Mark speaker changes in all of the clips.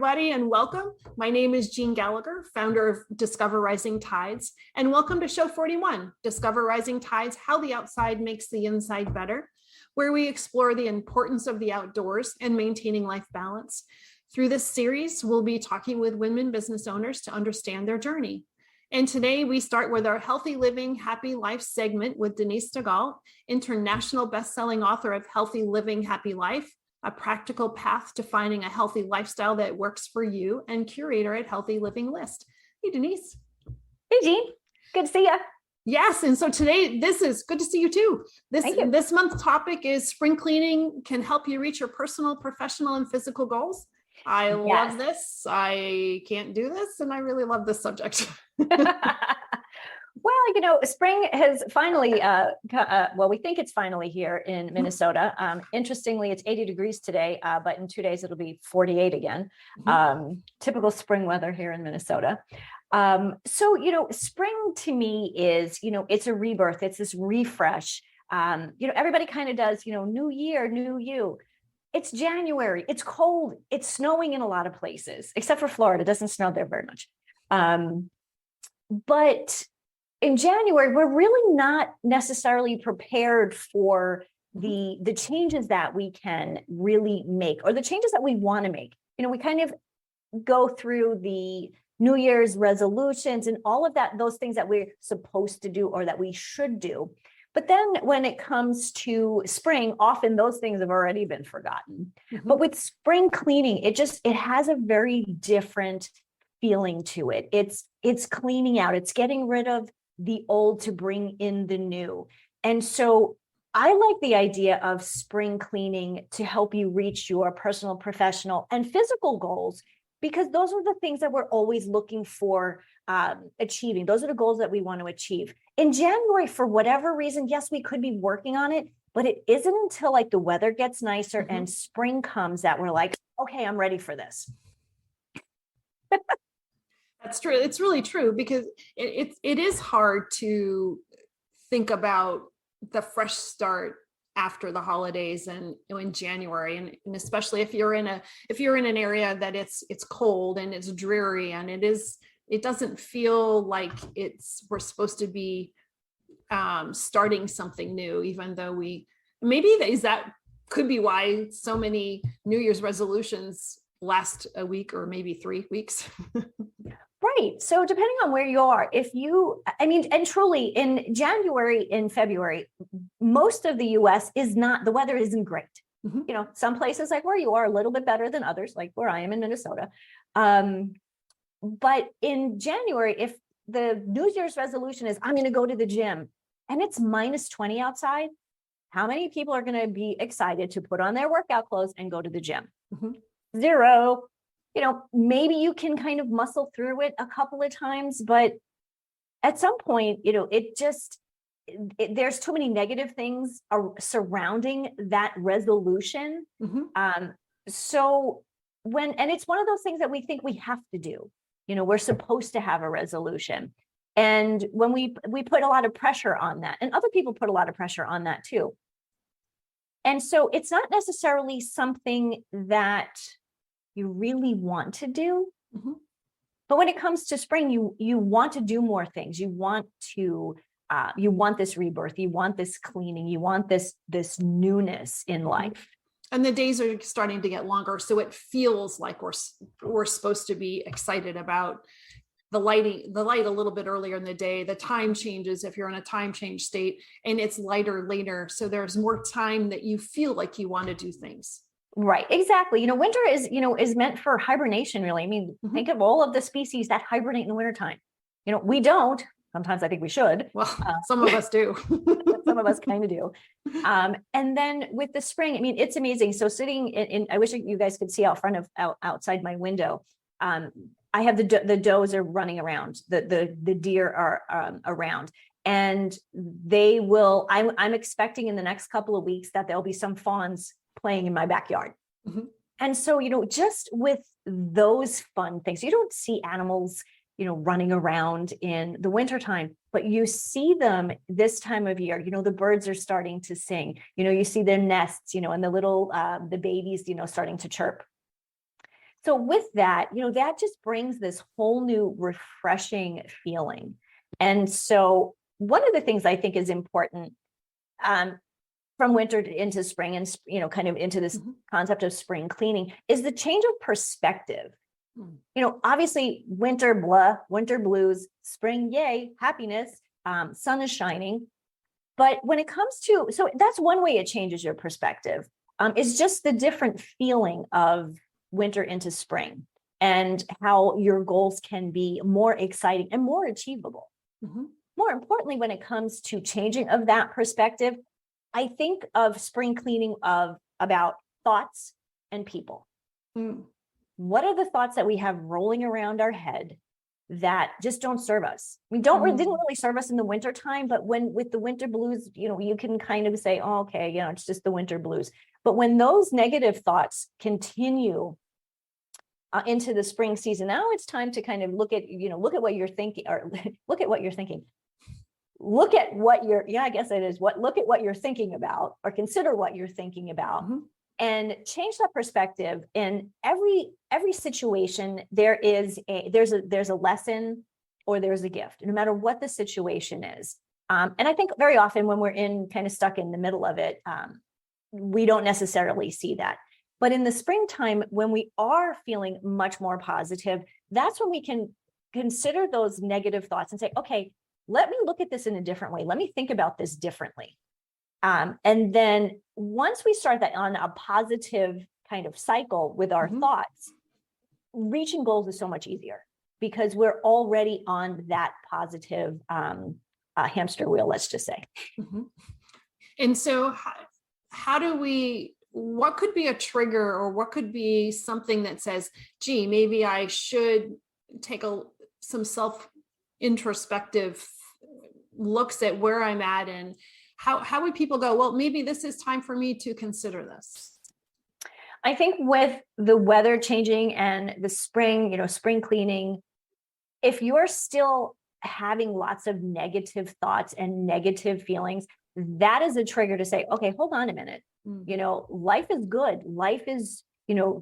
Speaker 1: everybody, and welcome. My name is Jean Gallagher, founder of Discover Rising Tides, and welcome to Show 41, Discover Rising Tides, How the Outside Makes the Inside Better, where we explore the importance of the outdoors and maintaining life balance. Through this series, we'll be talking with women business owners to understand their journey. And today we start with our Healthy Living, Happy Life segment with Denise Stegall, international best-selling author of Healthy Living, Happy Life, a practical path to finding a healthy lifestyle that works for you, and curator at Healthy Living List. Hey, Denise.
Speaker 2: Hey, Jean. Good to see you.
Speaker 1: Yes. And so today, this is good to see you too. This month's topic is spring cleaning can help you reach your personal, professional, and physical goals. I love this. I can't do this. And I really love this subject.
Speaker 2: Well, spring has finally, we think it's finally here in Minnesota. Interestingly, it's 80 degrees today, but in 2 days, it'll be 48 again. Typical spring weather here in Minnesota. Spring to me is, it's a rebirth. It's this refresh. Everybody kind of does, new year, new you. It's January. It's cold. It's snowing in a lot of places, except for Florida. It doesn't snow there very much. But in January, we're really not necessarily prepared for the changes that we can really make, or the changes that we want to make. We kind of go through the New Year's resolutions and all of that, those things that we're supposed to do or that we should do. But then when it comes to spring, often those things have already been forgotten. But with spring cleaning, it has a very different feeling to it. It's cleaning out, it's getting rid of the old to bring in the new. And so I like the idea of spring cleaning to help you reach your personal, professional, and physical goals, because those are the things that we're always looking for achieving. Those are the goals that we want to achieve. In January, for whatever reason, yes, we could be working on it, but it isn't until like the weather gets nicer and spring comes that we're like, okay, I'm ready for this.
Speaker 1: That's true. It's really true, because it is hard to think about the fresh start after the holidays and in January, and especially if you're in an area that it's cold and it's dreary, and it doesn't feel like we're supposed to be starting something new, even though that could be why so many New Year's resolutions last a week or maybe 3 weeks.
Speaker 2: Right. So depending on where you are, and truly in January, in February, most of the US the weather isn't great. Some places like where you are a little bit better than others, like where I am in Minnesota. But in January, if the New Year's resolution is, I'm going to go to the gym and it's -20 outside, how many people are going to be excited to put on their workout clothes and go to the gym? Zero. Maybe you can kind of muscle through it a couple of times, but at some point, there's too many negative things surrounding that resolution. And it's one of those things that we think we have to do. We're supposed to have a resolution. And when we put a lot of pressure on that, and other people put a lot of pressure on that too. And so it's not necessarily something that you really want to do. But when it comes to spring, you want to do more things. You want this rebirth, you want this cleaning, you want this newness in life.
Speaker 1: And the days are starting to get longer, so it feels like we're supposed to be excited about the light a little bit earlier in the day. The time changes if you're in a time change state, and it's lighter later, so there's more time that you feel like you want to do things.
Speaker 2: Right, exactly. Winter is meant for hibernation, really. Think of all of the species that hibernate in the wintertime. We don't. Sometimes I think we should.
Speaker 1: Well, some of us do.
Speaker 2: Some of us kind of do. And then with the spring, it's amazing. So sitting in I wish you guys could see outside my window. I have the does are running around. The deer are around. And they will, I'm expecting in the next couple of weeks that there'll be some fawns playing in my backyard. And so, just with those fun things, you don't see animals, running around in the wintertime, but you see them this time of year. The birds are starting to sing, you see their nests, and the little, the babies, starting to chirp. So with that, that just brings this whole new refreshing feeling. And so one of the things I think is important from winter into spring and, kind of into this concept of spring cleaning is the change of perspective. Obviously winter, blah, winter blues, spring, yay, happiness, sun is shining. But when it comes to, so that's one way it changes your perspective. It's just the different feeling of winter into spring and how your goals can be more exciting and more achievable. More importantly, when it comes to changing of that perspective, I think of spring cleaning about thoughts and people. What are the thoughts that we have rolling around our head that just don't serve us? We didn't really serve us in the winter time, but with the winter blues, you can kind of say, oh, okay, it's just the winter blues. But when those negative thoughts continue into the spring season, now it's time to kind of look at what you're thinking, or look at what you're thinking. Look at what you're, I guess it is look at what you're thinking about, or consider what you're thinking about, and change that perspective. In every situation, there's a lesson or there's a gift, no matter what the situation is. And I think very often when we're kind of stuck in the middle of it, we don't necessarily see that. But in the springtime, when we are feeling much more positive, that's when we can consider those negative thoughts and say, okay, let me look at this in a different way. Let me think about this differently. And then once we start that on a positive kind of cycle with our thoughts, reaching goals is so much easier because we're already on that positive hamster wheel, let's just say.
Speaker 1: And so what could be a trigger, or what could be something that says, gee, maybe I should take some self-introspective looks at where I'm at, and how would people go, well, maybe this is time for me to consider this?
Speaker 2: I think with the weather changing and the spring, spring cleaning, if you're still having lots of negative thoughts and negative feelings, that is a trigger to say, okay, hold on a minute. Life is good. Life is,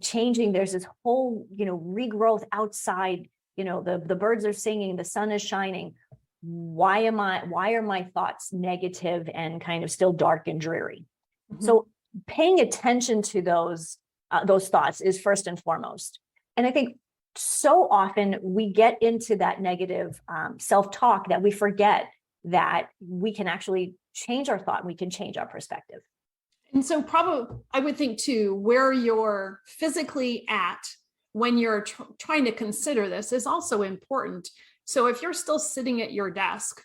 Speaker 2: changing. There's this whole, regrowth outside, the birds are singing, the sun is shining. Why are my thoughts negative and kind of still dark and dreary? So paying attention to those thoughts is first and foremost. And I think so often we get into that negative self-talk that we forget that we can actually change our thought. We can change our perspective.
Speaker 1: And so probably, I would think too, where you're physically at when you're trying to consider this is also important. So if you're still sitting at your desk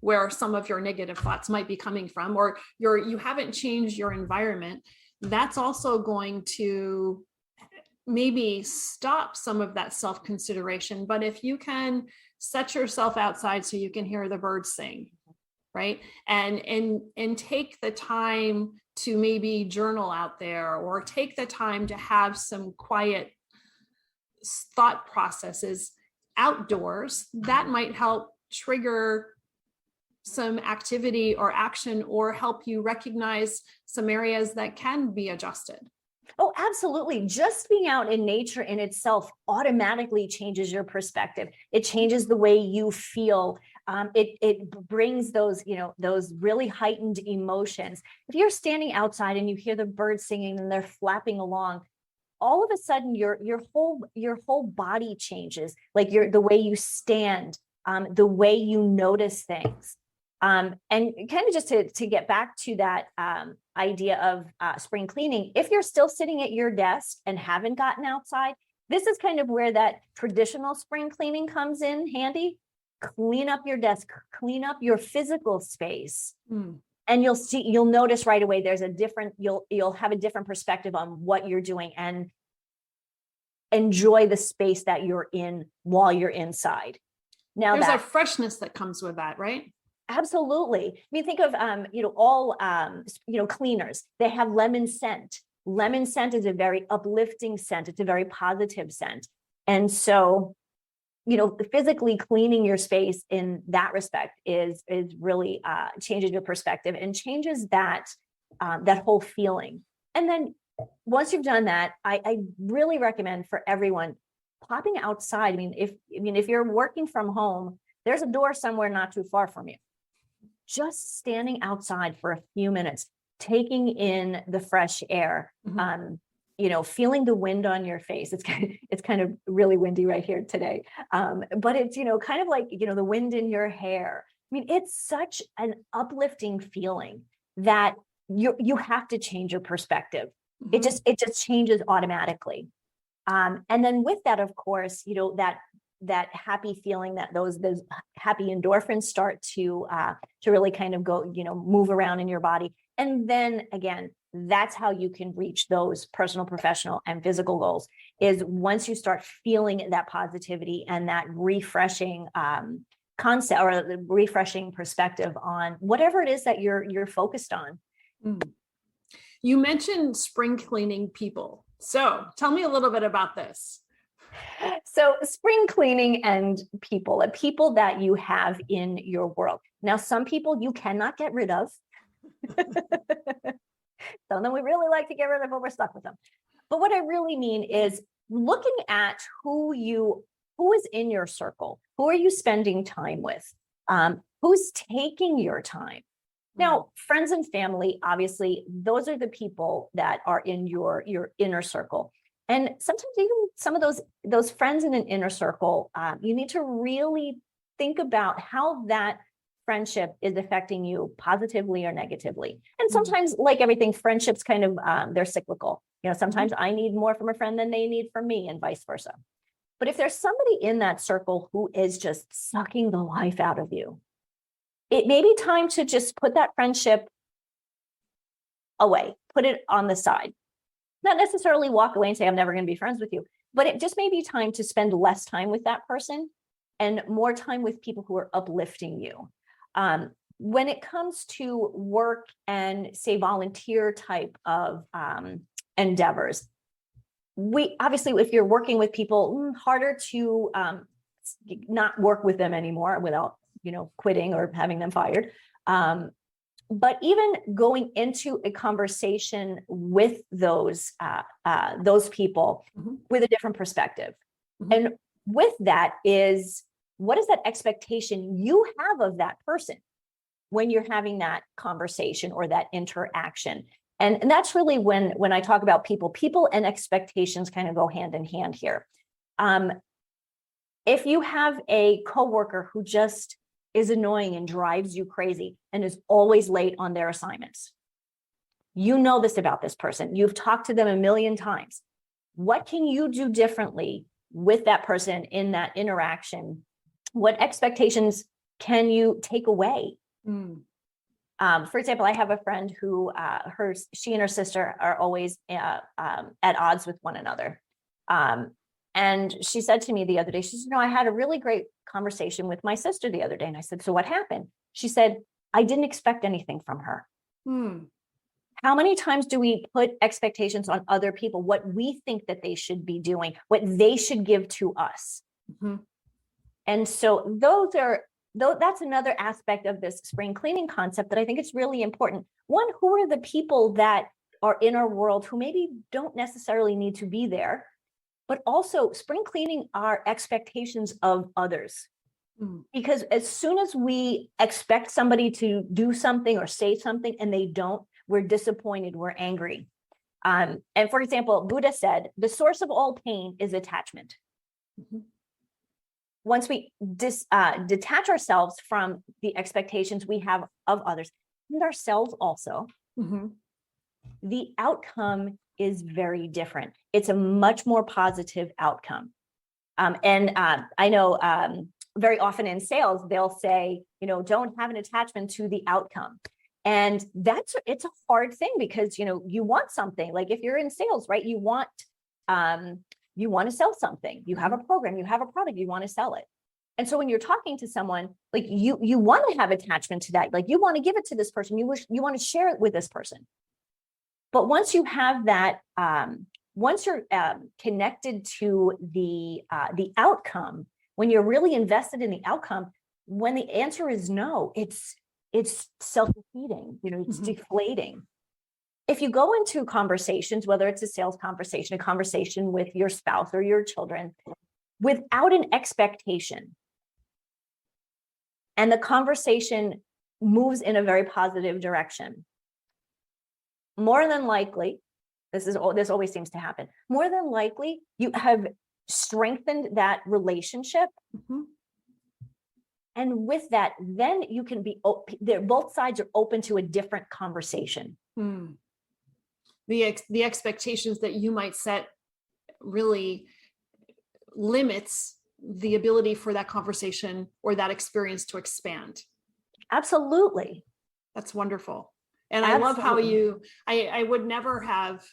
Speaker 1: where some of your negative thoughts might be coming from, or you haven't changed your environment, that's also going to maybe stop some of that self-consideration. But if you can set yourself outside so you can hear the birds sing, right? And take the time to maybe journal out there, or take the time to have some quiet thought processes outdoors, that might help trigger some activity or action, or help you recognize some areas that can be adjusted.
Speaker 2: Oh, absolutely. Just being out in nature in itself automatically changes your perspective. It changes the way you feel. It brings those really heightened emotions. If you're standing outside and you hear the birds singing and they're flapping along, all of a sudden your whole body changes, like the way you stand, the way you notice things. And kind of just to get back to that idea of spring cleaning, if you're still sitting at your desk and haven't gotten outside, this is kind of where that traditional spring cleaning comes in handy. Clean up your desk, clean up your physical space. And you'll notice right away you'll have a different perspective on what you're doing, and enjoy the space that you're in while you're inside. Now
Speaker 1: there's a freshness that comes with that, right?
Speaker 2: Absolutely. I mean, think of all cleaners. They have lemon scent. Lemon scent is a very uplifting scent. It's a very positive scent. And so, physically cleaning your space in that respect is really changes your perspective and changes that whole feeling. And then once you've done that, I really recommend for everyone popping outside. If you're working from home, there's a door somewhere not too far from you. Just standing outside for a few minutes, taking in the fresh air, feeling the wind on your face. It's kind of really windy right here today. But it's, kind of like, the wind in your hair. It's such an uplifting feeling that you have to change your perspective. It just changes automatically. And then with that, of course, that happy feeling, that those happy endorphins start to really kind of go, move around in your body. And then again, that's how you can reach those personal, professional, and physical goals, is once you start feeling that positivity and that refreshing concept, or the refreshing perspective on whatever it is that you're focused on.
Speaker 1: You mentioned spring cleaning people. So tell me a little bit about this.
Speaker 2: So spring cleaning and people that you have in your world. Now, some people you cannot get rid of. Some of them we really like to get rid of, but we're stuck with them. But what I really mean is looking at who is in your circle. Who are you spending time with? Who's taking your time? Now, friends and family, obviously, those are the people that are in your inner circle. And sometimes even some of those friends in an inner circle, you need to really think about how that friendship is affecting you positively or negatively. And sometimes, like everything, friendships kind of, they're cyclical. Sometimes I need more from a friend than they need from me, and vice versa. But if there's somebody in that circle who is just sucking the life out of you, it may be time to just put that friendship away, put it on the side. Not necessarily walk away and say, I'm never going to be friends with you, but it just may be time to spend less time with that person and more time with people who are uplifting you. When it comes to work and, say, volunteer type of endeavors, obviously, if you're working with people, harder to not work with them anymore without quitting or having them fired. But even going into a conversation with those people with a different perspective. And with that is, what is that expectation you have of that person when you're having that conversation or that interaction? And that's really when I talk about people and expectations kind of go hand in hand here. If you have a coworker who just is annoying and drives you crazy and is always late on their assignments, you know this about this person. You've talked to them a million times. What can you do differently with that person in that interaction? What expectations can you take away? For example, I have a friend who she and her sister are always at odds with one another. And she said to me the other day, she said, I had a really great conversation with my sister the other day. And I said, so what happened? She said, I didn't expect anything from her. How many times do we put expectations on other people, what we think that they should be doing, what they should give to us? And so that's another aspect of this spring cleaning concept that I think it's really important. One, who are the people that are in our world who maybe don't necessarily need to be there? But also, spring cleaning are expectations of others. Because as soon as we expect somebody to do something or say something and they don't, we're disappointed, we're angry. And for example, Buddha said, the source of all pain is attachment. Once we detach ourselves from the expectations we have of others and ourselves also, the outcome is very different. It's a much more positive outcome. And I know very often in sales, they'll say, don't have an attachment to the outcome. And it's a hard thing because, you want something. Like if you're in sales, right, you want to sell something. You have a program, you have a product, you want to sell it. And so when you're talking to someone, like you want to have attachment to that, like you want to give it to this person, you want to share it with this person. But once you have that, once you're connected to the outcome, when you're really invested in the outcome, when the answer is no, it's self-defeating, it's deflating. if you go into conversations, whether it's a sales conversation, a conversation with your spouse or your children, without an expectation, and the conversation moves in a very positive direction, more than likely, this always seems to happen, more than likely, you have strengthened that relationship.
Speaker 1: Mm-hmm.
Speaker 2: And with that, then you can be, both sides are open to a different conversation.
Speaker 1: The expectations that you might set really limits the ability for that conversation or that experience to expand.
Speaker 2: Absolutely.
Speaker 1: That's wonderful. And I love how I would never have,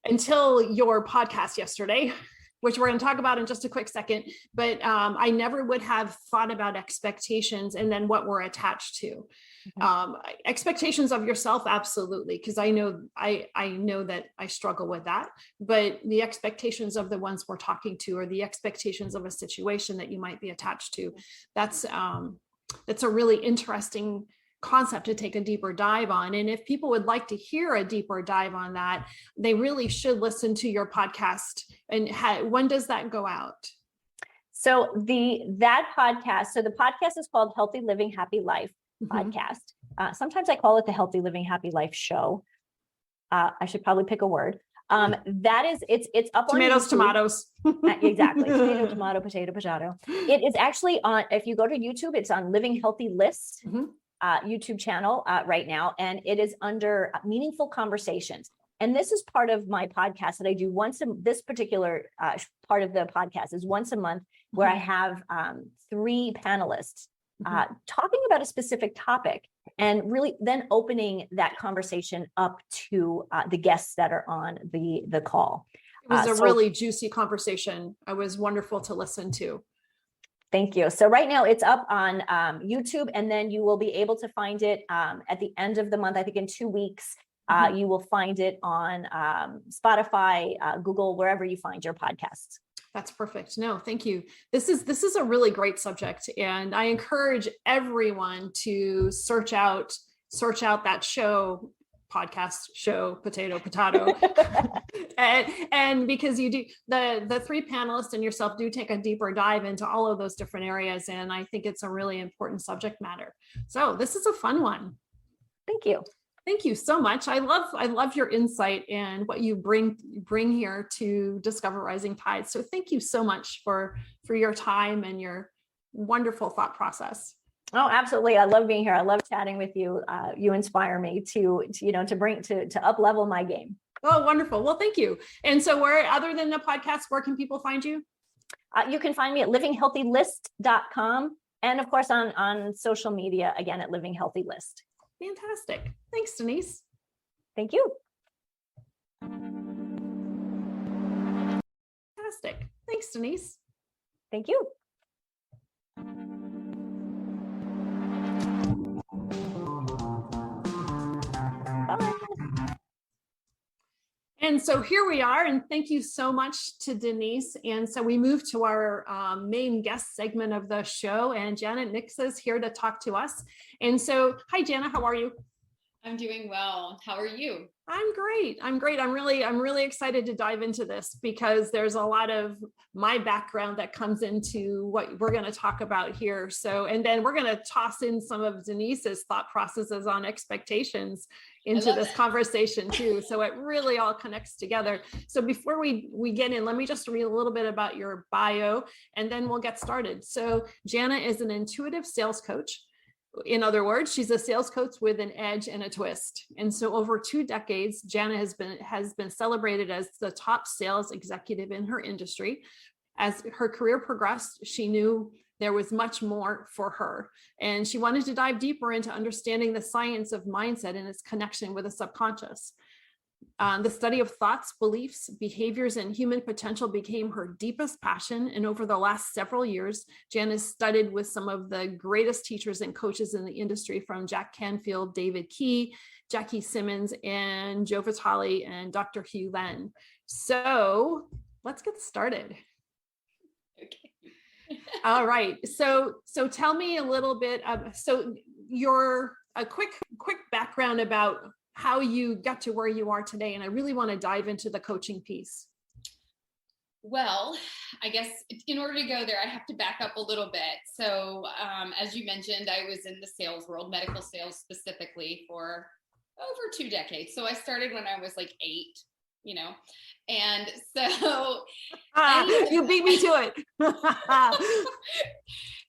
Speaker 1: until your podcast yesterday, which we're going to talk about in just a quick second, but I never would have thought about expectations and then what we're attached to. Expectations of yourself, absolutely, because I know that I struggle with that, but the expectations of the ones we're talking to, or the expectations of a situation that you might be attached to, that's a really interesting concept to take a deeper dive on. And if people would like to hear a deeper dive on that, they really should listen to your podcast. And when does that go out?
Speaker 2: So the podcast is called Healthy Living Happy Life podcast. Sometimes I call it the Healthy Living Happy Life show. I should probably pick a word. It's up
Speaker 1: tomatoes,
Speaker 2: on
Speaker 1: tomatoes.
Speaker 2: Exactly. Tomato, potato. It is actually on, if you go to YouTube, it's on Living Healthy List. YouTube channel right now, and it is under Meaningful Conversations. And this is part of my podcast that I do this particular part of the podcast is once a month, where I have 3 panelists talking about a specific topic, and really then opening that conversation up to the guests that are on the call.
Speaker 1: It was a really juicy conversation. It was wonderful to listen to.
Speaker 2: Thank you. So right now it's up on YouTube, and then you will be able to find it at the end of the month. I think in 2 weeks, you will find it on Spotify, Google, wherever you find your podcasts.
Speaker 1: That's perfect. No, thank you. This is a really great subject, and I encourage everyone to search out that podcast show, potato and because you do, the 3 panelists and yourself do take a deeper dive into all of those different areas, and I think it's a really important subject matter. So this is a fun one. Thank you so much. I love your insight and what you bring here to Discover Rising Tides. So thank you so much for your time and your wonderful thought process.
Speaker 2: Oh, absolutely. I love being here. I love chatting with you. You inspire me to up level my game.
Speaker 1: Oh, wonderful. Well, thank you. And so other than the podcast, where can people find you?
Speaker 2: You can find me at livinghealthylist.com. And of course on social media, again, at Living Healthy List.
Speaker 1: Fantastic. Thanks, Denise.
Speaker 2: Thank you.
Speaker 1: Fantastic. Thanks, Denise.
Speaker 2: Thank you. Bye.
Speaker 1: And so here we are, and thank you so much to Denise. And so we move to our main guest segment of the show, and Jana Niksa is here to talk to us. And so, hi, Jana, how are you?
Speaker 3: I'm doing well. How are you?
Speaker 1: I'm great. I'm really excited to dive into this, because there's a lot of my background that comes into what we're going to talk about here. So, and then we're going to toss in some of Denise's thought processes on expectations into this conversation too. So it really all connects together. So before we get in, let me just read a little bit about your bio, and then we'll get started. So Jana is an intuitive sales coach. In other words, she's a sales coach with an edge and a twist. And so over 2 decades, Jana has been celebrated as the top sales executive in her industry. As her career progressed, she knew there was much more for her, and she wanted to dive deeper into understanding the science of mindset and its connection with the subconscious. The study of thoughts, beliefs, behaviors, and human potential became her deepest passion. And over the last several years, Jana has studied with some of the greatest teachers and coaches in the industry, from Jack Canfield, David Key, Jackie Simmons, and Joe Vitale and Dr. Hew Len. So let's get started.
Speaker 3: Okay.
Speaker 1: All right. So tell me a little bit of, a quick background about how you got to where you are today. And I really want to dive into the coaching piece.
Speaker 3: Well, I guess in order to go there, I have to back up a little bit. So as you mentioned, I was in the sales world, medical sales specifically, for over 2 decades. So I started when I was like 8, and so
Speaker 1: you beat me to it.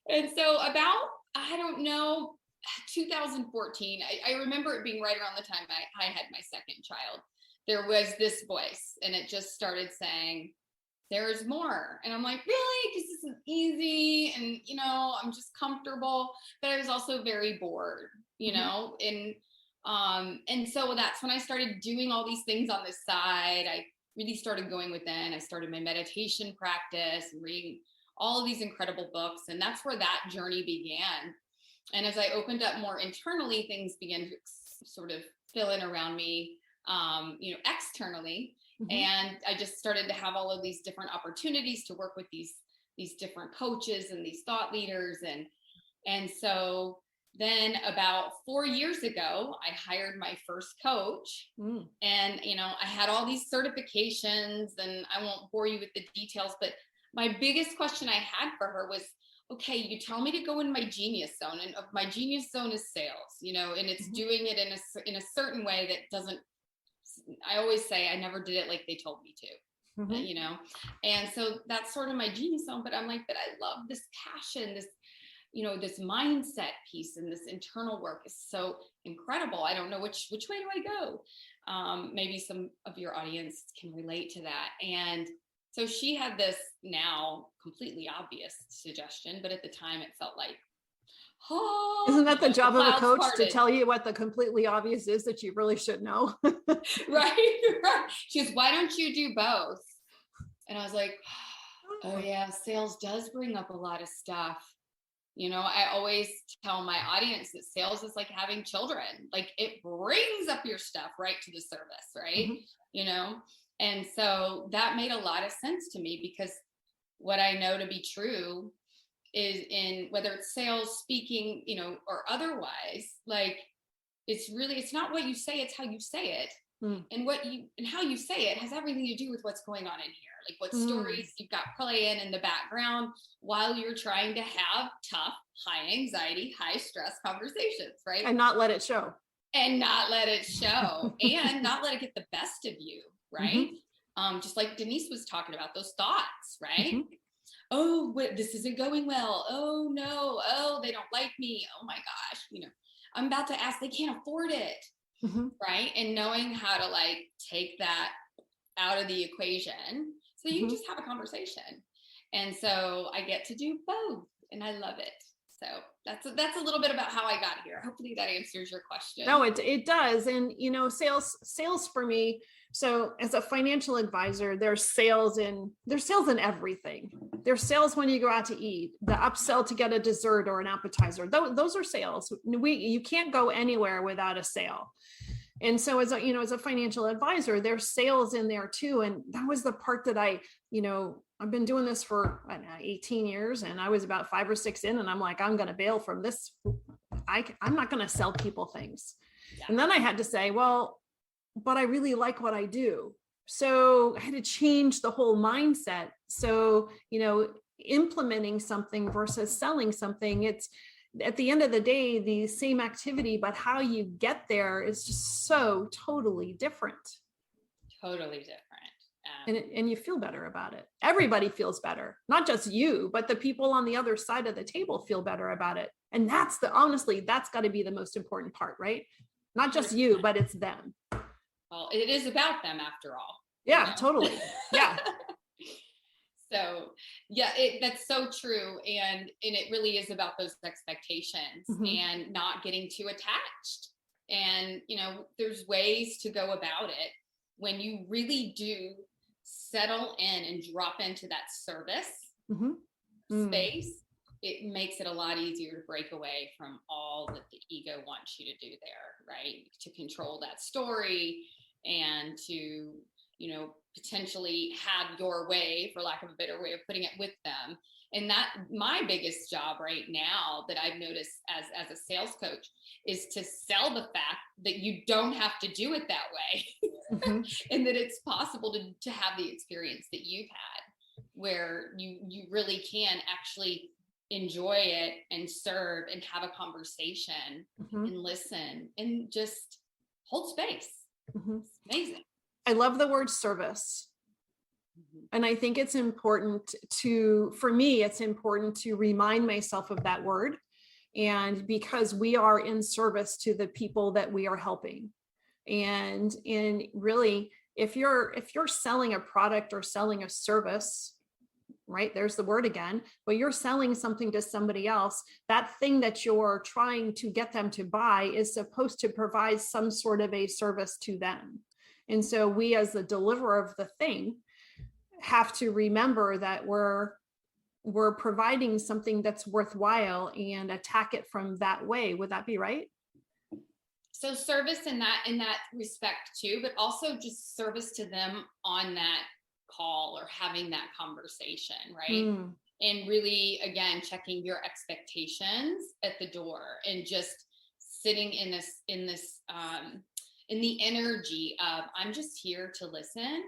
Speaker 3: And so about, I don't know, 2014, I remember it being right around the time I had my second child. There was this voice, and it just started saying, there's more. And I'm like, really? Because this is easy. And, I'm just comfortable. But I was also very bored, and so that's when I started doing all these things on the side. I really started going within. I started my meditation practice and reading all of these incredible books. And that's where that journey began. And as I opened up more internally, things began to sort of fill in around me, externally. Mm-hmm. And I just started to have all of these different opportunities to work with these different coaches and these thought leaders. And so then about 4 years ago, I hired my first coach. And, I had all these certifications, and I won't bore you with the details, but my biggest question I had for her was, okay, you tell me to go in my genius zone, and my genius zone is sales, and it's mm-hmm. doing it in a certain way that doesn't, I always say I never did it like they told me to, mm-hmm. And so that's sort of my genius zone, but I'm like, but I love this passion, this, this mindset piece, and this internal work is so incredible. I don't know which way do I go? Maybe some of your audience can relate to that. And so she had this now completely obvious suggestion, but at the time it felt like, oh,
Speaker 1: isn't that the job of a coach
Speaker 3: parted.
Speaker 1: to tell you what the completely obvious is that you really should know?
Speaker 3: Right. She goes, why don't you do both? And I was like, oh yeah, sales does bring up a lot of stuff. I always tell my audience that sales is like having children. Like, it brings up your stuff right to the surface, right? Mm-hmm. And so that made a lot of sense to me, because what I know to be true is, in whether it's sales, speaking, or otherwise, like, it's not what you say, it's how you say it. And how you say it has everything to do with what's going on in here. Like, what stories you've got playing in the background while you're trying to have tough, high anxiety, high stress conversations, right?
Speaker 1: And not let it show.
Speaker 3: And not let it show. And not let it get the best of you, right? Mm-hmm. Just like Denise was talking about, those thoughts, right? Mm-hmm. Oh, this isn't going well. Oh no. Oh, they don't like me. Oh my gosh. I'm about to ask, they can't afford it. Mm-hmm. Right. And knowing how to take that out of the equation so you can just have a conversation. And so I get to do both, and I love it. So that's a little bit about how I got here. Hopefully that answers your question.
Speaker 1: No, it does. And, sales for me. So as a financial advisor, there's sales in everything. There's sales when you go out to eat, the upsell to get a dessert or an appetizer. Those are sales. You can't go anywhere without a sale. And so as a financial advisor, there's sales in there too. And that was the part that I've been doing this for 18 years, and I was about 5 or 6 in, and I'm like, I'm going to bail from this. I'm not going to sell people things. Yeah. And then I had to say, well, but I really like what I do. So I had to change the whole mindset. So, implementing something versus selling something, it's at the end of the day, the same activity, but how you get there is just so totally different.
Speaker 3: Totally different.
Speaker 1: And you feel better about it. Everybody feels better, not just you, but the people on the other side of the table feel better about it. And honestly, that's got to be the most important part, right? Not just you, but it's them.
Speaker 3: Well, it is about them after all.
Speaker 1: Yeah, totally. Yeah.
Speaker 3: So yeah, that's so true. And it really is about those expectations and not getting too attached. And, there's ways to go about it when you really do settle in and drop into that service space. It makes it a lot easier to break away from all that the ego wants you to do there, right? To control that story and to, potentially have your way, for lack of a better way of putting it, with them. And that my biggest job right now that I've noticed as a sales coach is to sell the fact that you don't have to do it that way.
Speaker 1: Mhm.
Speaker 3: And that it's possible to have the experience that you've had, where you really can actually enjoy it and serve and have a conversation
Speaker 1: Mhm.
Speaker 3: and listen and just hold space.
Speaker 1: Mhm.
Speaker 3: It's amazing.
Speaker 1: I love the word service.
Speaker 3: Mhm.
Speaker 1: And I think it's important for me, it's important to remind myself of that word. And because we are in service to the people that we are helping. And really, if you're selling a product or selling a service, right, there's the word again, but you're selling something to somebody else, that thing that you're trying to get them to buy is supposed to provide some sort of a service to them. And so we, as the deliverer of the thing, have to remember that we're providing something that's worthwhile and attack it from that way. Would that be right?
Speaker 3: So service in that respect too, but also just service to them on that call or having that conversation, right? And really, again, checking your expectations at the door and just sitting in the energy of, I'm just here to listen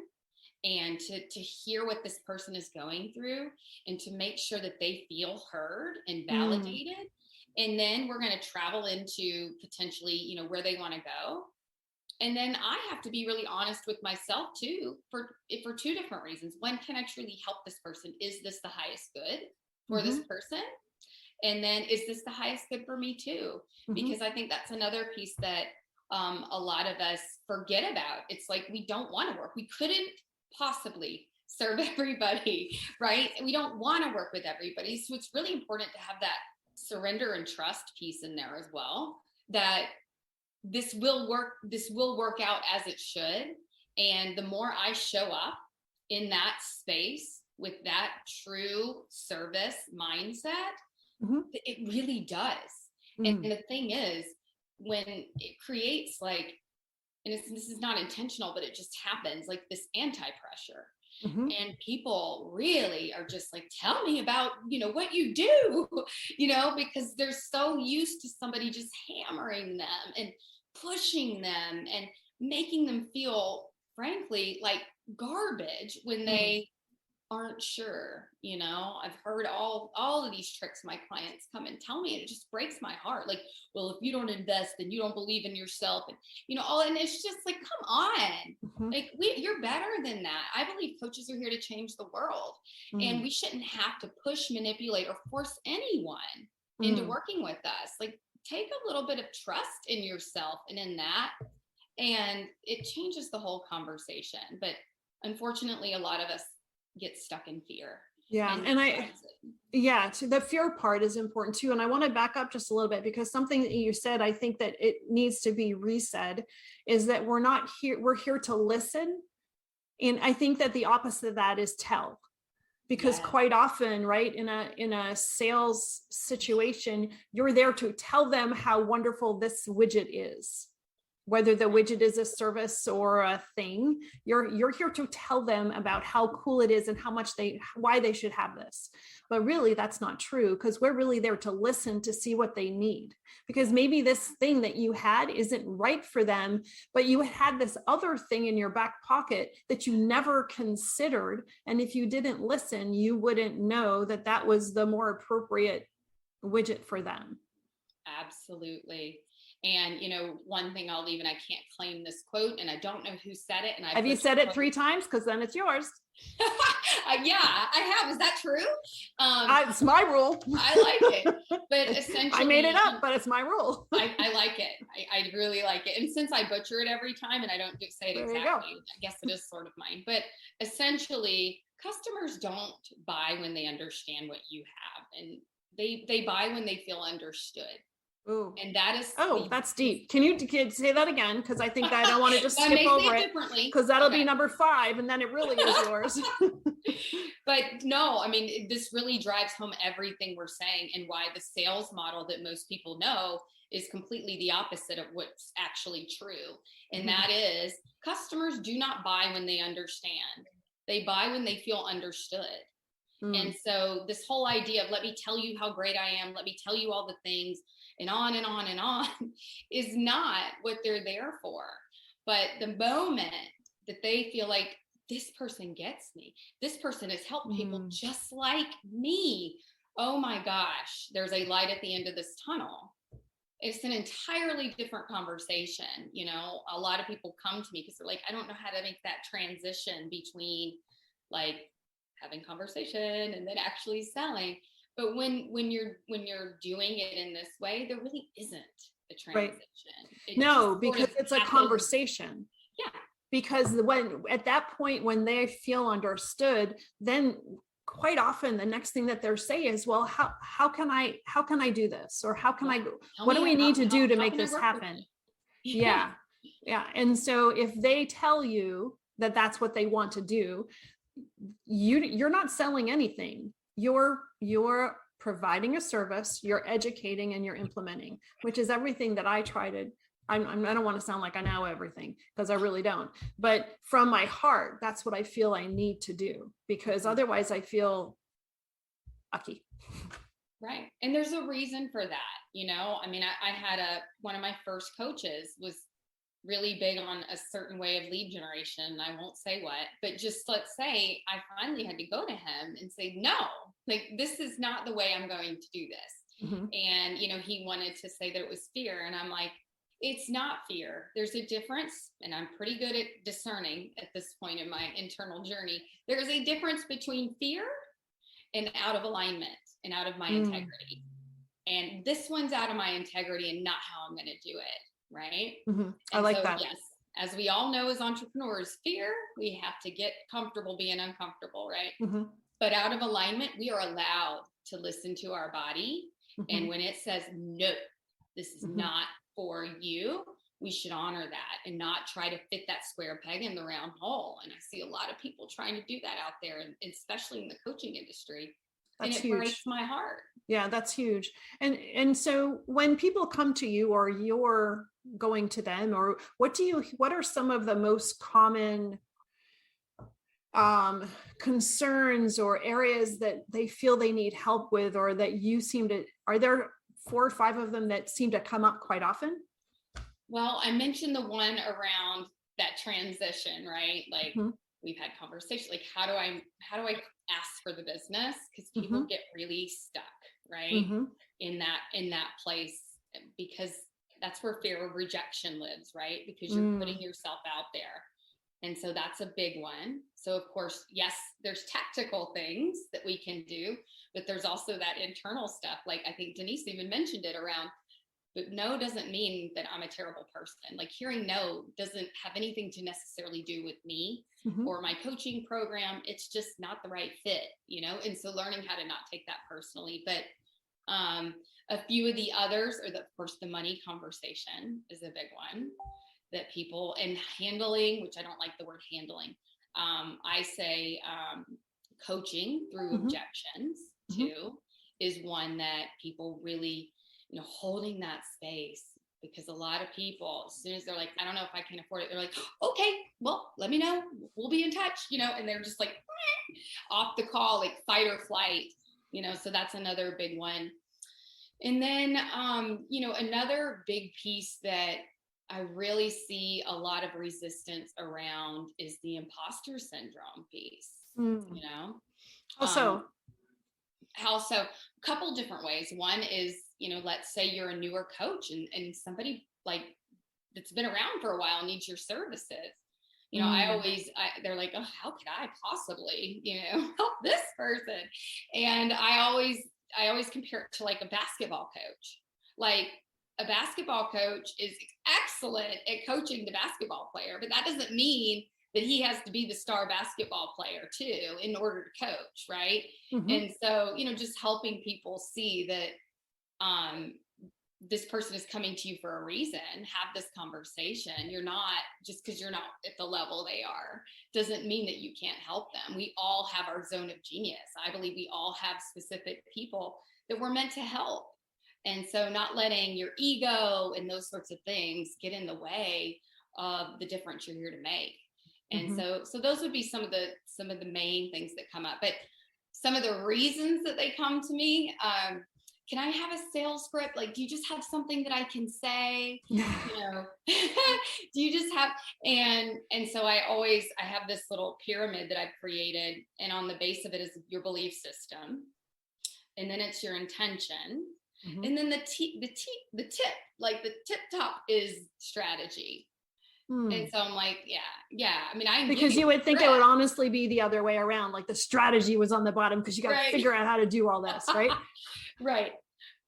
Speaker 3: and to hear what this person is going through and to make sure that they feel heard and validated. And then we're going to travel into potentially, where they want to go. And then I have to be really honest with myself too, for two different reasons. One, can I truly help this person? Is this the highest good for this person? And then, is this the highest good for me too? Because I think that's another piece that a lot of us forget about. It's like, we don't want to work. We couldn't possibly serve everybody, right? And we don't want to work with everybody. So it's really important to have that surrender and trust piece in there as well, that this will work out as it should. And the more I show up in that space with that true service mindset, it really does. And the thing is, when it creates and this is not intentional, but it just happens, like this anti-pressure. And people really are just like, tell me about, what you do, because they're so used to somebody just hammering them and pushing them and making them feel, frankly, like garbage when they aren't sure. I've heard all of these tricks my clients come and tell me, and it just breaks my heart. Like, well, if you don't invest, then you don't believe in yourself, and and it's just like, come on, like you're better than that. I believe coaches are here to change the world, and we shouldn't have to push, manipulate, or force anyone into working with us. Like, take a little bit of trust in yourself and in that, and it changes the whole conversation. But unfortunately, a lot of us get stuck in fear.
Speaker 1: Yeah. And the fear part is important too. And I want to back up just a little bit, because something that you said, I think that it needs to be resaid, is that we're here to listen. And I think that the opposite of that is tell, because quite often, right, in a sales situation, you're there to tell them how wonderful this widget is. Whether the widget is a service or a thing, you're here to tell them about how cool it is and why they should have this. But really, that's not true, because we're really there to listen, to see what they need. Because maybe this thing that you had isn't right for them, but you had this other thing in your back pocket that you never considered. And if you didn't listen, you wouldn't know that that was the more appropriate widget for them.
Speaker 3: Absolutely. And, one thing I'll leave, and I can't claim this quote, and I don't know who said it. And
Speaker 1: have you said it 3 times? Because then it's yours.
Speaker 3: Yeah, I have. Is that true?
Speaker 1: It's my rule.
Speaker 3: I like it. But essentially,
Speaker 1: I made it up, but it's my rule.
Speaker 3: I like it. I really like it. And since I butcher it every time and I don't say it exactly, I guess it is sort of mine. But essentially, customers don't buy when they understand what you have. And they buy when they feel understood. Ooh. And that is
Speaker 1: that's deep. Can you say that again? Because I think I don't want to just skip over it, because that'll be number 5, and then it really is yours.
Speaker 3: But no, I mean, this really drives home everything we're saying, and why the sales model that most people know is completely the opposite of what's actually true. And that is, customers do not buy when they understand. They buy when they feel understood. And so this whole idea of, let me tell you how great I am, let me tell you all the things, and on and on and on, is not what they're there for. But the moment that they feel like, this person gets me, this person has helped people just like me, oh my gosh, there's a light at the end of this tunnel. It's an entirely different conversation. You know, a lot of people come to me because they're like, I don't know how to make that transition between like having conversation and then actually selling. But when you're doing it in this way, there really isn't a transition.
Speaker 1: Right. No, because it's a conversation.
Speaker 3: Yeah.
Speaker 1: Because when at that point, when they feel understood, then quite often the next thing that they're saying is, well, how can I do this? Or how can what do we need to do to make this happen? Yeah. Yeah. And so if they tell you that that's what they want to do, you're not selling anything. You're providing a service, you're educating, and you're implementing, which is everything that I try to. I don't want to sound like I know everything, because I really don't. But from my heart, that's what I feel I need to do, because otherwise I feel ucky.
Speaker 3: Right. And there's a reason for that. You know, I mean, I had one of my first coaches was really big on a certain way of lead generation. I won't say what, but just let's say I finally had to go to him and say, no, like, this is not the way I'm going to do this. And, you know, he wanted to say that it was fear. And I'm like, it's not fear. There's a difference. And I'm pretty good at discerning at this point in my internal journey. There's a difference between fear and out of alignment and out of my integrity. And this one's out of my integrity and not how I'm going to do it. Right.
Speaker 1: I like that.
Speaker 3: Yes. As we all know, as entrepreneurs, fear, we have to get comfortable being uncomfortable. Right. But out of alignment, we are allowed to listen to our body. And when it says, no, this is not for you, we should honor that and not try to fit that square peg in the round hole. And I see a lot of people trying to do that out there, and especially in the coaching industry. That's huge. Breaks my heart.
Speaker 1: Yeah, that's huge. And so when people come to you, or you're going to them, or what are some of the most common concerns or areas that they feel they need help with, or that are there 4 or 5 of them that seem to come up quite often?
Speaker 3: Well, I mentioned the one around that transition, right? Like we've had conversations, like how do I ask for the business? Because people get really stuck, right? In that place, because that's where fear of rejection lives, right? Because you're putting yourself out there. And so that's a big one. So of course, yes, there's tactical things that we can do, but there's also that internal stuff. Like I think Denise even mentioned it around, but no doesn't mean that I'm a terrible person. Like hearing no doesn't have anything to necessarily do with me or my coaching program. It's just not the right fit, you know? And so learning how to not take that personally. But a few of the others are, of course, the money conversation is a big one that people, and handling, which I don't like the word handling. I say coaching through objections too is one that people really, you know, holding that space, because a lot of people, as soon as they're like, I don't know if I can afford it, they're like, okay, well, let me know, we'll be in touch, you know, and they're just like off the call, like fight or flight, you know. So that's another big one. And then, you know, another big piece that I really see a lot of resistance around is the imposter syndrome piece, you know.
Speaker 1: Also,
Speaker 3: a couple different ways. One is, you know, let's say you're a newer coach and somebody like that's been around for a while needs your services. You know, they're like, oh, how could I possibly, you know, help this person? And I always compare it to like a basketball coach. Like a basketball coach is excellent at coaching the basketball player, but that doesn't mean that he has to be the star basketball player too in order to coach, right? And so, you know, just helping people see that this person is coming to you for a reason. Have this conversation. You're not, just because you're not at the level they are, doesn't mean that you can't help them. We all have our zone of genius. I believe we all have specific people that we're meant to help. And so not letting your ego and those sorts of things get in the way of the difference you're here to make. And so those would be some of the main things that come up. But some of the reasons that they come to me, can I have a sales script? Like, do you just have something that I can say? Do you just have, and so I have this little pyramid that I've created, and on the base of it is your belief system. And then it's your intention. And then the tip, like the tip top is strategy. And so I'm like, yeah. I mean,
Speaker 1: because you would think it would honestly be the other way around. Like the strategy was on the bottom because you got to figure out how to do all this, right?
Speaker 3: Right.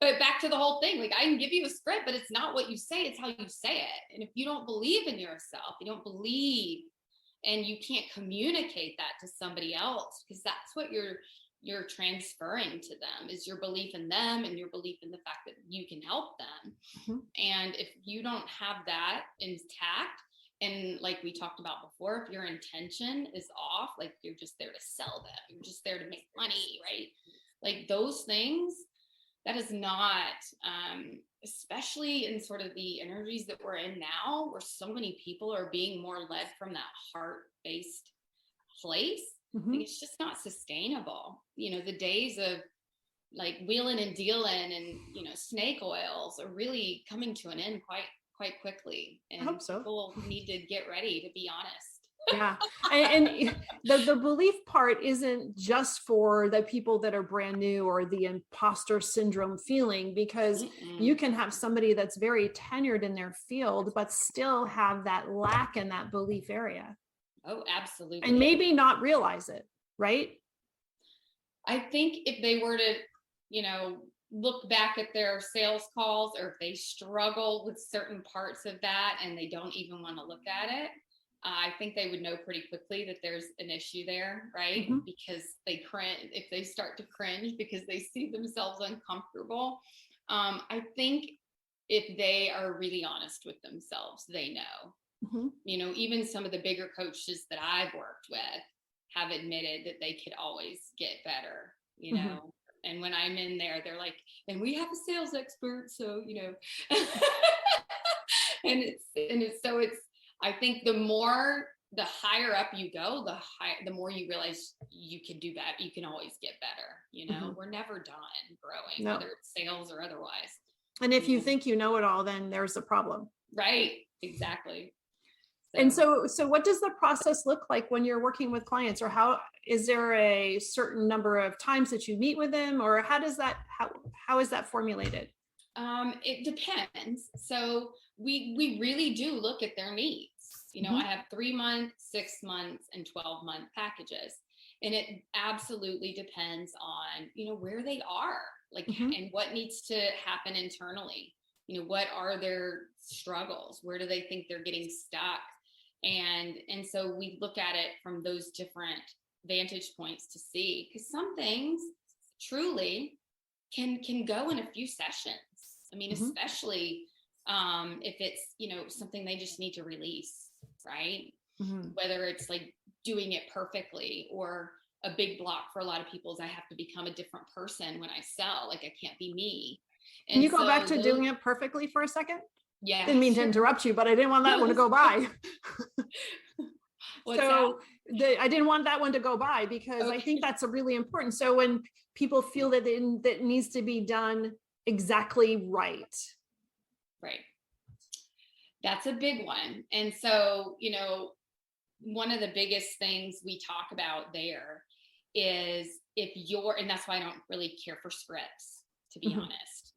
Speaker 3: But back to the whole thing, like I can give you a script, but it's not what you say, it's how you say it. And if you don't believe in yourself, you don't believe, and you can't communicate that to somebody else, because that's what you're transferring to them, is your belief in them and your belief in the fact that you can help them. And if you don't have that intact, and like we talked about before, if your intention is off, like you're just there to sell them, you're just there to make money, right? Like those things, that is not, especially in sort of the energies that we're in now, where so many people are being more led from that heart-based place. Like it's just not sustainable. The days of like wheeling and dealing and, snake oils are really coming to an end quite quickly. And I hope so. People need to get ready, to be honest.
Speaker 1: Yeah. And the belief part isn't just for the people that are brand new or the imposter syndrome feeling, because you can have somebody that's very tenured in their field, but still have that lack in that belief area.
Speaker 3: Oh, absolutely.
Speaker 1: And maybe not realize it, right?
Speaker 3: I think if they were to, look back at their sales calls, or if they struggle with certain parts of that and they don't even want to look at it, I think they would know pretty quickly that there's an issue there, right? Because they cringe, if they start to cringe because they see themselves uncomfortable. I think if they are really honest with themselves, they know. Even some of the bigger coaches that I've worked with have admitted that they could always get better, and when I'm in there, they're like, and we have a sales expert, so, and it's, I think the higher up you go, the more you realize you can do that. You can always get better. We're never done growing, whether it's sales or otherwise.
Speaker 1: And if you think you know it all, then there's a problem.
Speaker 3: Right. Exactly.
Speaker 1: And so what does the process look like when you're working with clients, or how is there a certain number of times that you meet with them, or how is that formulated?
Speaker 3: It depends. So we really do look at their needs. I have 3 month, 6 months, and 12-month packages. And it absolutely depends on, where they are, like, and what needs to happen internally. What are their struggles? Where do they think they're getting stuck? And so we look at it from those different vantage points to see, because some things truly can go in a few sessions. I mean, especially if it's, something they just need to release, right? Whether it's like doing it perfectly, or a big block for a lot of people is I have to become a different person when I sell. Like I can't be me.
Speaker 1: Can you go back to doing it perfectly for a second?
Speaker 3: Yeah.
Speaker 1: Didn't mean to interrupt you, but I didn't want that one to go by. I didn't want that one to go by, because I think that's a really important. So when people feel that that needs to be done exactly right.
Speaker 3: Right. That's a big one. And so, one of the biggest things we talk about there is and that's why I don't really care for scripts, to be honest,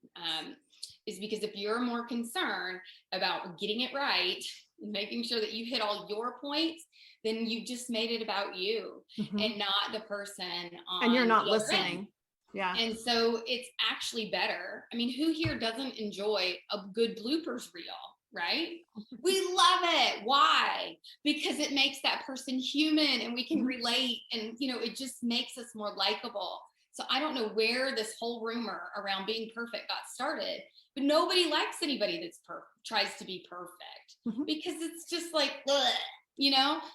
Speaker 3: is because if you're more concerned about getting it right, making sure that you hit all your points, then you just made it about you and not the person on
Speaker 1: and you're not
Speaker 3: the other
Speaker 1: listening.
Speaker 3: end.
Speaker 1: Yeah.
Speaker 3: And so it's actually better. I mean, who here doesn't enjoy a good bloopers reel, right? We love it. Why? Because it makes that person human and we can relate, and it just makes us more likable. So I don't know where this whole rumor around being perfect got started, but nobody likes anybody that's tries to be perfect, because it's just like, ugh,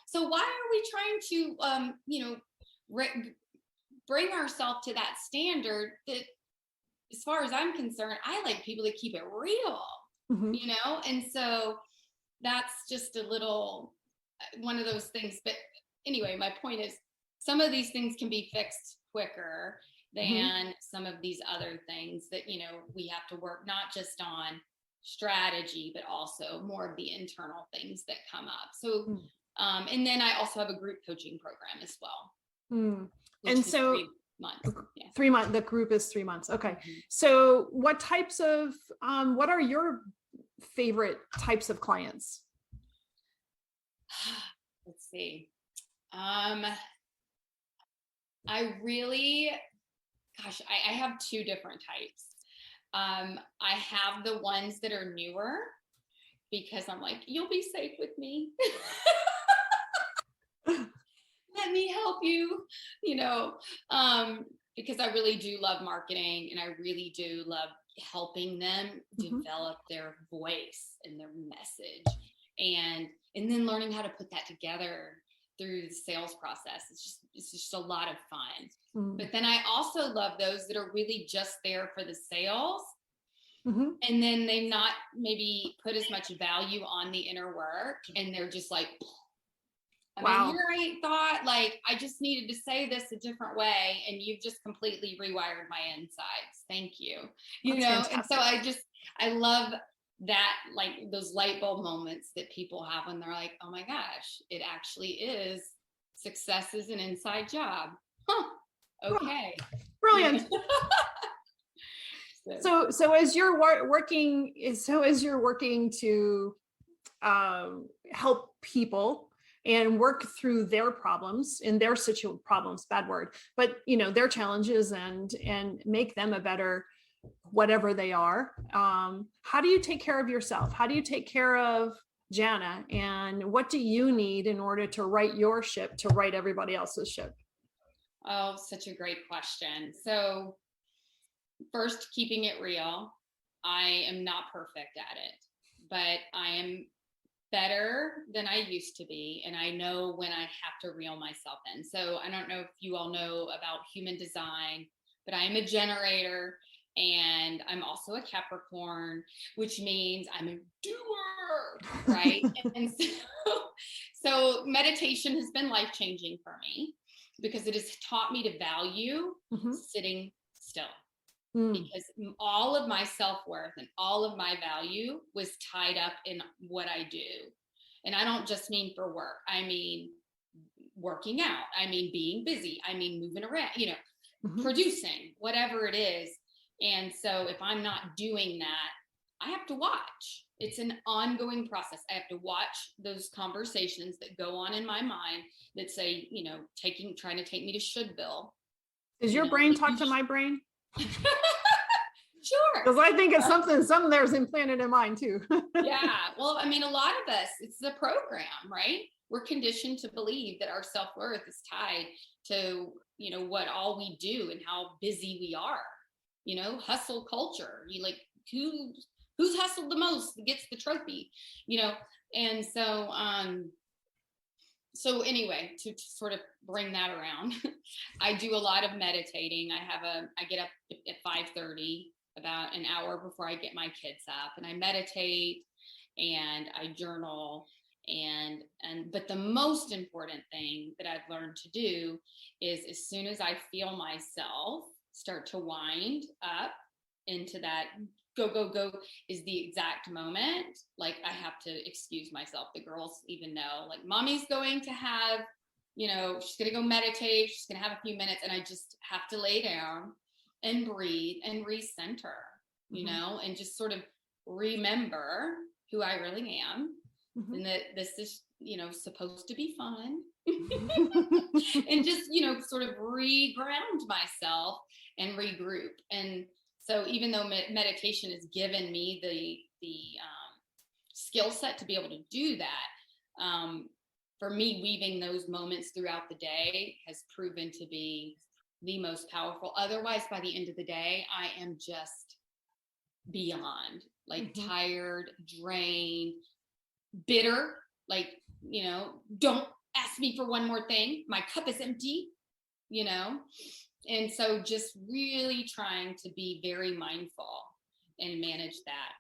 Speaker 3: So why are we trying to, bring ourselves to that standard that as far as I'm concerned, I like people that keep it real,
Speaker 1: Mhm.
Speaker 3: you know? And so that's just a little, one of those things. But anyway, my point is some of these things can be fixed quicker than some of these other things that, you know, we have to work not just on strategy, but also more of the internal things that come up. So, and then I also have a group coaching program as well.
Speaker 1: Mm.
Speaker 3: Which
Speaker 1: And
Speaker 3: is
Speaker 1: so
Speaker 3: 3 months. Yeah.
Speaker 1: 3 months, the group is 3 months. Okay.
Speaker 3: Mhm.
Speaker 1: So what types of, what are your favorite types of clients?
Speaker 3: Let's see. I really, gosh, I have 2 different types. I have the ones that are newer because I'm like, you'll be safe with me. Let me help you, you know, because I really do love marketing and I really do love helping them develop their voice and their message, and then learning how to put that together through the sales process. It's just a lot of fun. But then I also love those that are really just there for the sales. And then they not maybe put as much value on the inner work, and they're just like,
Speaker 1: Wow.
Speaker 3: Here I thought, like, I just needed to say this a different way, and you've just completely rewired my insides. Thank you. You
Speaker 1: That's
Speaker 3: know,
Speaker 1: fantastic.
Speaker 3: and so I love that, like those light bulb moments that people have when they're like, oh my gosh, it actually is, success is an inside job. Huh. Okay.
Speaker 1: Brilliant.
Speaker 3: So
Speaker 1: So as you're working to help people and work through their problems and their problems, bad word, but you know, their challenges and make them a better whatever they are. How do you take care of yourself? How do you take care of Jana? And what do you need in order to right your ship, to right everybody else's ship?
Speaker 3: Oh, such a great question. So first, keeping it real. I am not perfect at it, but I am better than I used to be. And I know when I have to reel myself in. So I don't know if you all know about human design, but I am a generator, and I'm also a Capricorn, which means I'm a doer, right? And so meditation has been life-changing for me because it has taught me to value sitting still. Because all of my self-worth and all of my value was tied up in what I do. And I don't just mean for work. I mean, working out. I mean, being busy. I mean, moving around, you know, producing, whatever it is. And so if I'm not doing that, I have to watch. It's an ongoing process. I have to watch those conversations that go on in my mind that say, you know, trying to take me to shouldville.
Speaker 1: Does your brain talk to my brain?
Speaker 3: Sure.
Speaker 1: Because I think it's something there's implanted in mine too.
Speaker 3: Yeah. Well, I mean, a lot of us, it's the program, right? We're conditioned to believe that our self-worth is tied to, you know, what all we do and how busy we are, you know, hustle culture. You like, who's hustled the most gets the trophy, you know? And so, so anyway, to sort of bring that around, I do a lot of meditating. I get up at 5:30, about an hour before I get my kids up, and I meditate and I journal. But the most important thing that I've learned to do is, as soon as I feel myself start to wind up into that go is the exact moment, like I have to excuse myself. The girls even know, like, mommy's going to have, you know, she's going to go meditate, she's going to have a few minutes, and I just have to lay down and breathe and recenter, you know, and just sort of remember who I really am, and that this is, you know, supposed to be fun. And just, you know, sort of re-ground myself and regroup. And so even though meditation has given me the skill set to be able to do that, for me, weaving those moments throughout the day has proven to be the most powerful. Otherwise, by the end of the day, I am just beyond, like, tired, drained, bitter, like, you know, don't ask me for one more thing. My cup is empty, you know? And so just really trying to be very mindful and manage that.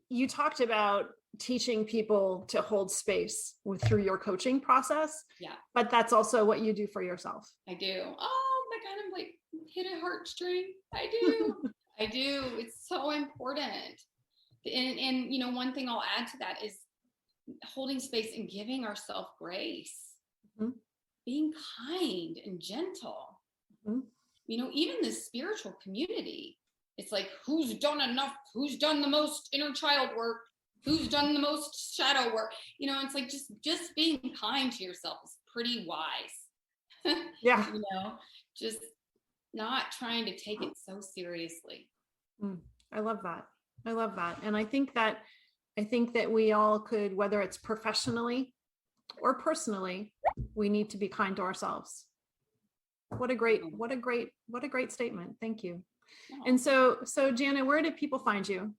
Speaker 1: You talked about teaching people to hold space through your coaching process.
Speaker 3: Yeah.
Speaker 1: But that's also what you do for yourself.
Speaker 3: I do. Oh my God, I'm like hit a heartstring. I do. I do. It's so important. And you know, one thing I'll add to that is holding space and giving ourselves grace, being kind and gentle. You know, even the spiritual community, it's like, who's done enough? Who's done the most inner child work? Who's done the most shadow work? You know, it's like just being kind to yourself is pretty wise.
Speaker 1: Yeah.
Speaker 3: You know, just not trying to take it so seriously.
Speaker 1: I love that. I love that. And I think that we all could, whether it's professionally or personally, we need to be kind to ourselves. What a great statement. Thank you. And so Jana, where do people find you?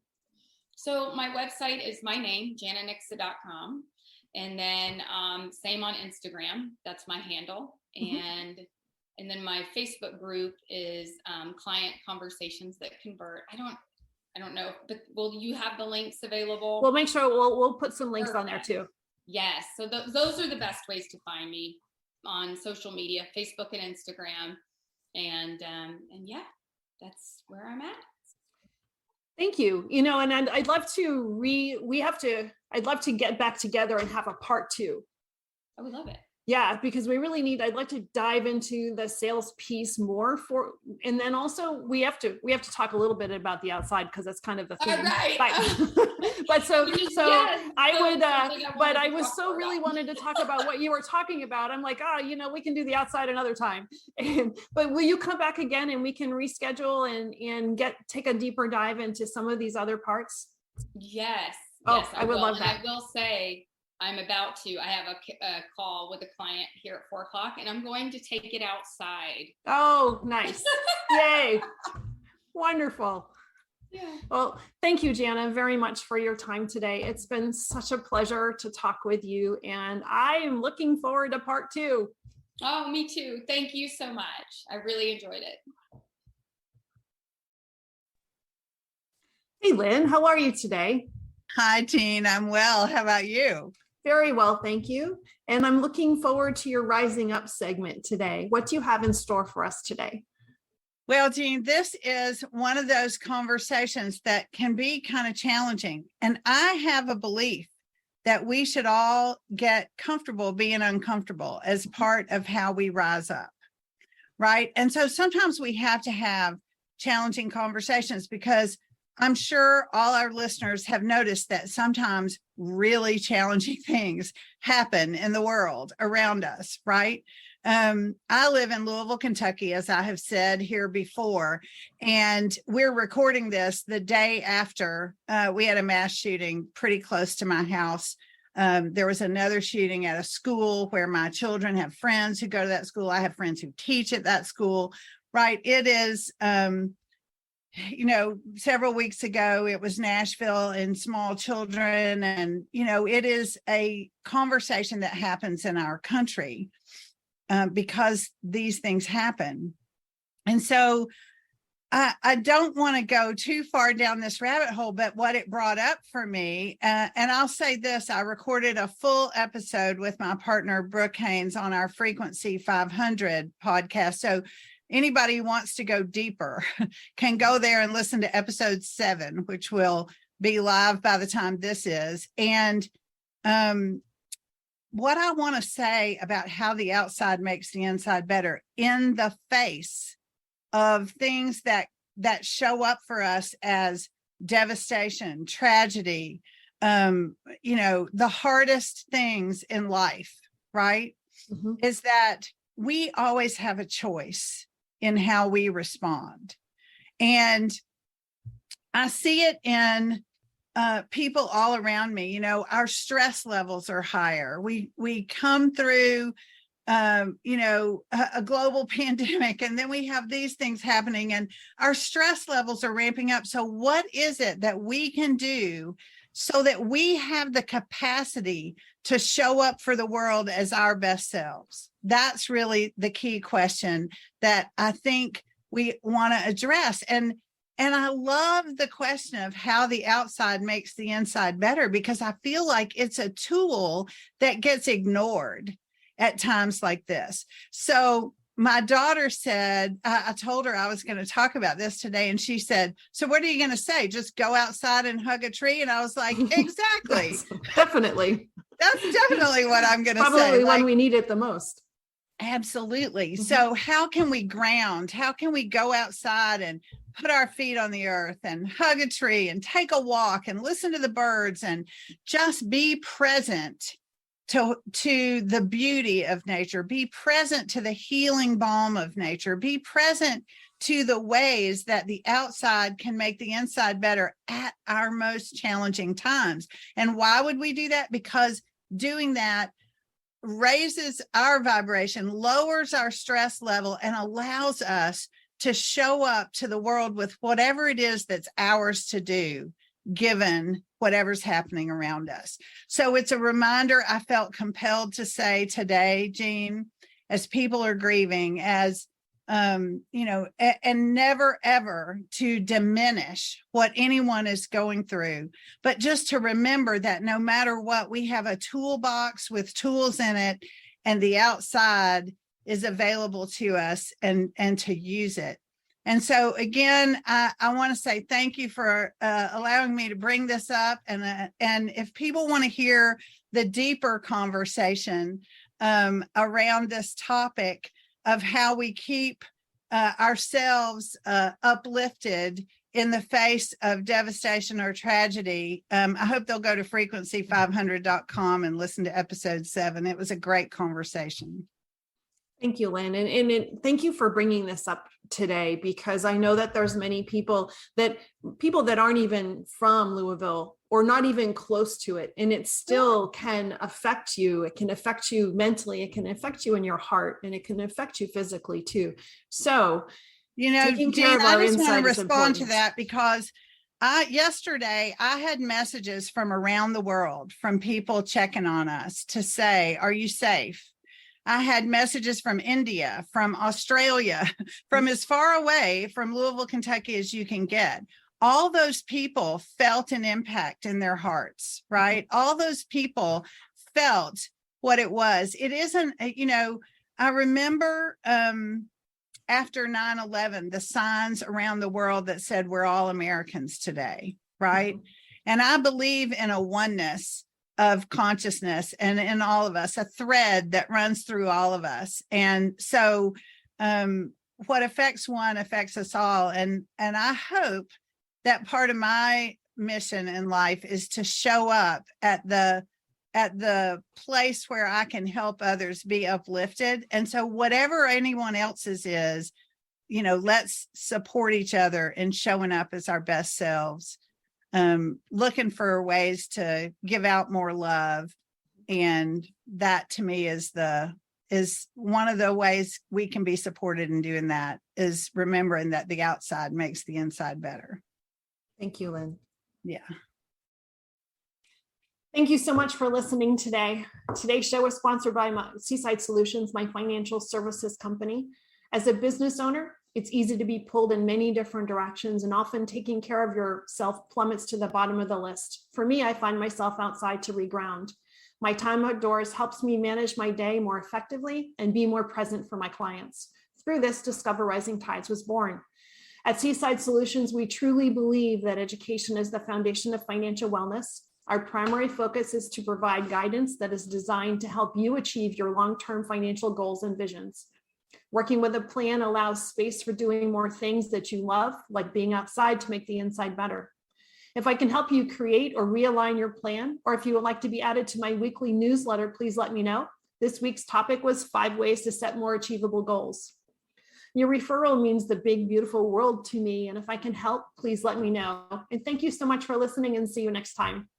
Speaker 3: So my website is my name, jananixa.com. And then same on Instagram. That's my handle. And then my Facebook group is Client Conversations That Convert. I don't know, but will you have the links available?
Speaker 1: We'll make sure we'll put some links on there too.
Speaker 3: Yes. So those are the best ways to find me on social media, Facebook and Instagram. And yeah, that's where I'm at.
Speaker 1: Thank you. You know, and I'd love to I'd love to get back together and have a part 2.
Speaker 3: I would love it.
Speaker 1: Yeah, because we really I'd like to dive into the sales piece more and then also we have to talk a little bit about the outside because that's kind of the thing.
Speaker 3: Right.
Speaker 1: But so
Speaker 3: yes,
Speaker 1: I would, but I was so really wanted to talk about what you were talking about. I'm like, you know, we can do the outside another time. But will you come back again and we can reschedule and take a deeper dive into some of these other parts?
Speaker 3: Yes.
Speaker 1: Oh,
Speaker 3: yes,
Speaker 1: I would love that.
Speaker 3: I will say, I have a call with a client here at 4:00 and I'm going to take it outside.
Speaker 1: Oh, nice. Yay. Wonderful.
Speaker 3: Yeah.
Speaker 1: Well, thank you, Jana, very much for your time today. It's been such a pleasure to talk with you and I am looking forward to part 2.
Speaker 3: Oh, me too. Thank you so much. I really enjoyed it.
Speaker 1: Hey, Lynn, how are you today?
Speaker 4: Hi, Jean. I'm well. How about you?
Speaker 1: Very well, thank you. And I'm looking forward to your Rising Up segment today. What do you have in store for us today?
Speaker 4: Well, Jean, this is one of those conversations that can be kind of challenging. And I have a belief that we should all get comfortable being uncomfortable as part of how we rise up, right? And so sometimes we have to have challenging conversations because I'm sure all our listeners have noticed that sometimes really challenging things happen in the world around us, right? I live in Louisville, Kentucky, as I have said here before, and we're recording this the day after we had a mass shooting pretty close to my house. There was another shooting at a school where my children have friends who go to that school. I have friends who teach at that school, right? It is... you know, several weeks ago, it was Nashville and small children. And, you know, it is a conversation that happens in our country because these things happen. And so I don't want to go too far down this rabbit hole, but what it brought up for me, and I'll say this, I recorded a full episode with my partner, Brooke Haynes, on our Frequency 500 podcast. So anybody who wants to go deeper can go there and listen to episode 7, which will be live by the time this is. And what I want to say about how the outside makes the inside better in the face of things that show up for us as devastation, tragedy, you know, the hardest things in life, right? Is that we always have a choice in how we respond. And I see it in people all around me. You know, our stress levels are higher. We come through, you know, a global pandemic, and then we have these things happening and our stress levels are ramping up. So what is it that we can do so that we have the capacity to show up for the world as our best selves? That's really the key question that I think we want to address. And I love the question of how the outside makes the inside better, because I feel like it's a tool that gets ignored at times like this. So my daughter said, I told her I was going to talk about this today, and she said, so what are you going to say? Just go outside and hug a tree? And I was like, exactly.
Speaker 1: Definitely.
Speaker 4: That's definitely what I'm going to say.
Speaker 1: Probably when we need it the most.
Speaker 4: Absolutely. So how can we ground? How can we go outside and put our feet on the earth and hug a tree and take a walk and listen to the birds and just be present to the beauty of nature, be present to the healing balm of nature, be present to the ways that the outside can make the inside better at our most challenging times? And why would we do that? Because doing that raises our vibration, lowers our stress level, and allows us to show up to the world with whatever it is that's ours to do, given whatever's happening around us. So it's a reminder I felt compelled to say today, Jean, as people are grieving, as and never ever to diminish what anyone is going through, but just to remember that no matter what, we have a toolbox with tools in it, and the outside is available to us, and to use it. And so again, I want to say thank you for allowing me to bring this up. And if people want to hear the deeper conversation around this topic of how we keep ourselves uplifted in the face of devastation or tragedy, I hope they'll go to frequency500.com and listen to episode 7. It was a great conversation.
Speaker 1: Thank you, Lynn. And thank you for bringing this up today, because I know that there's many people that aren't even from Louisville or not even close to it. And it still can affect you. It can affect you mentally. It can affect you in your heart, and it can affect you physically too. So,
Speaker 4: Jean, I just want to respond to that, because yesterday I had messages from around the world from people checking on us to say, are you safe? I had messages from India, from Australia, from as far away from Louisville, Kentucky as you can get. All those people felt an impact in their hearts, right? All those people felt what it was. It isn't, I remember after 9/11, the signs around the world that said we're all Americans today, right? Mm-hmm. And I believe in a oneness of consciousness and in all of us, a thread that runs through all of us. And so what affects one affects us all. And I hope that part of my mission in life is to show up at the place where I can help others be uplifted. And so whatever anyone else's is, let's support each other in showing up as our best selves. Looking for ways to give out more love. And that to me is one of the ways we can be supported in doing that, is remembering that the outside makes the inside better.
Speaker 1: Thank you, Lynn.
Speaker 4: Yeah.
Speaker 1: Thank you so much for listening today. Today's show was sponsored by Seaside Solutions, my financial services company. As a business owner, it's easy to be pulled in many different directions, and often taking care of yourself plummets to the bottom of the list. For me, I find myself outside to reground. My time outdoors helps me manage my day more effectively and be more present for my clients. Through this, Discover Rising Tides was born. At Seaside Solutions, we truly believe that education is the foundation of financial wellness. Our primary focus is to provide guidance that is designed to help you achieve your long-term financial goals and visions. Working with a plan allows space for doing more things that you love, like being outside, to make the inside better. If I can help you create or realign your plan, or if you would like to be added to my weekly newsletter, please let me know. This week's topic was 5 ways to set more achievable goals. Your referral means the big, beautiful world to me. And if I can help, please let me know. And thank you so much for listening, and see you next time.